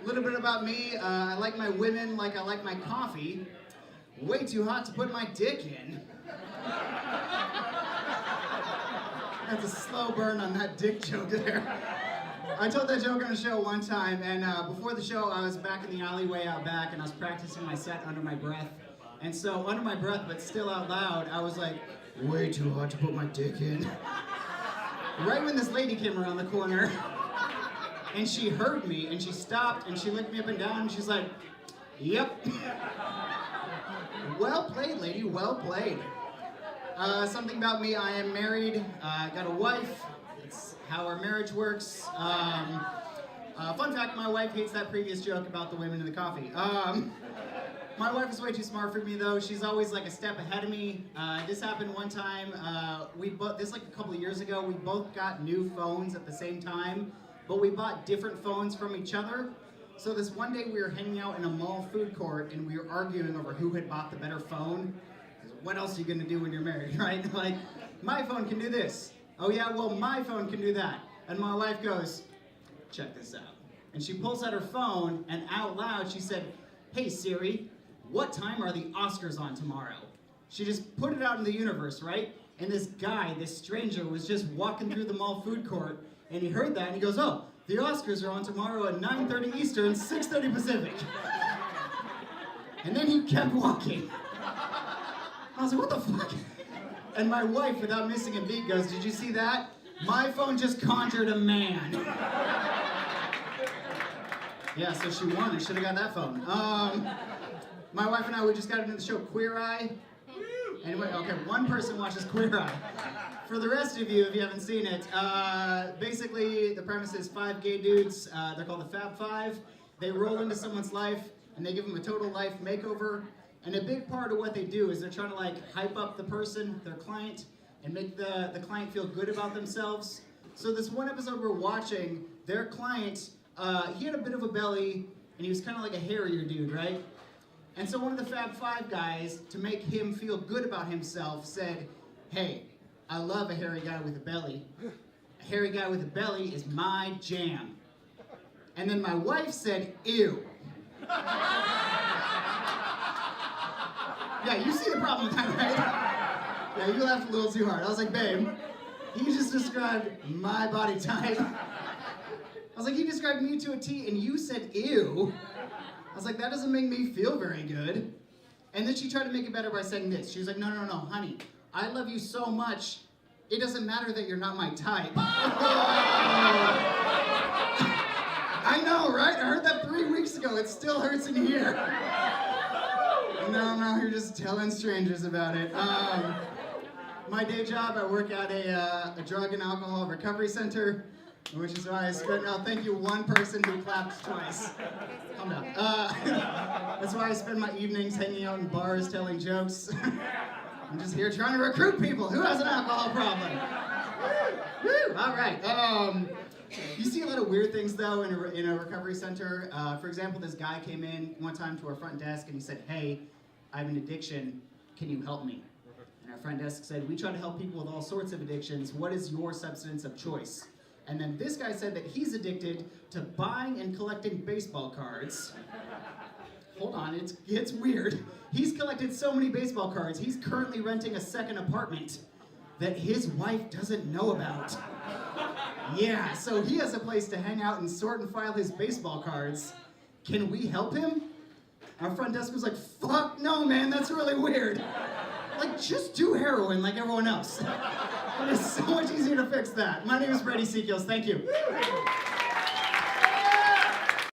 A little bit about me. I like my women like I like my coffee. Way too hot to put my dick in. That's a slow burn on that dick joke there. I told that joke on a show one time, and before the show, I was back in the alleyway out back, and I was practicing my set under my breath. And so, under my breath, but still out loud, I was like, way too hot to put my dick in. Right when this lady came around the corner, and she heard me, and she stopped, and she looked me up and down, and she's like, yep. Well played, lady, well played. Something about me, I am married, got a wife. It's how our marriage works. Fun fact, my wife hates that previous joke about the women in the coffee. My wife is way too smart for me though. She's always like a step ahead of me. This happened one time, this like a couple of years ago, we both got new phones at the same time, but we bought different phones from each other. So this one day we were hanging out in a mall food court and we were arguing over who had bought the better phone. What else are you gonna do when you're married, right? Like, my phone can do this. Oh yeah, well my phone can do that. And my wife goes, check this out. And she pulls out her phone and out loud she said, hey Siri, what time are the Oscars on tomorrow? She just put it out in the universe, right? And this guy, this stranger, was just walking through the mall food court and he heard that and he goes, oh, the Oscars are on tomorrow at 9:30 Eastern, 6:30 Pacific. And then he kept walking. I was like, what the fuck? And my wife, without missing a beat, goes, did you see that? My phone just conjured a man. Yeah, so she won. I should have got that phone. My wife and I, we just got into the show Queer Eye. Anyway, okay, one person watches Queer Eye. For the rest of you, if you haven't seen it, basically the premise is 5 gay dudes. They're called the Fab Five. They roll into someone's life and they give them a total life makeover. And a big part of what they do is they're trying to like hype up the person, their client, and make the client feel good about themselves. So this one episode we're watching, their client, he had a bit of a belly, and he was kind of like a hairier dude, right? And so one of the Fab Five guys, to make him feel good about himself, said, hey, I love a hairy guy with a belly. A hairy guy with a belly is my jam. And then my wife said, ew. Yeah, you see the problem with that, right? Yeah, you laughed a little too hard. I was like, babe, he just described my body type. I was like, he described me to a T and you said, ew. I was like, that doesn't make me feel very good. And then she tried to make it better by saying this. She was like, no, honey, I love you so much, it doesn't matter that you're not my type. I know, right? I heard that 3 weeks ago. It still hurts in here. No, I'm out here just telling strangers about it. My day job, I work at a drug and alcohol recovery center, which is why I spent, thank you, one person who clapped twice. Calm down. That's why I spend my evenings hanging out in bars telling jokes. I'm just here trying to recruit people. Who has an alcohol problem? Woo! All right. You see a lot of weird things though in a recovery center. For example, this guy came in one time to our front desk and he said, hey, I have an addiction, can you help me? And our front desk said, we try to help people with all sorts of addictions. What is your substance of choice? And then this guy said that he's addicted to buying and collecting baseball cards. Hold on, it gets weird. He's collected so many baseball cards, he's currently renting a second apartment that his wife doesn't know about. Yeah, so he has a place to hang out and sort and file his baseball cards. Can we help him? Our front desk was like, fuck no, man, that's really weird. Like, just do heroin like everyone else. It is so much easier to fix that. My name is Brady Secules, thank you.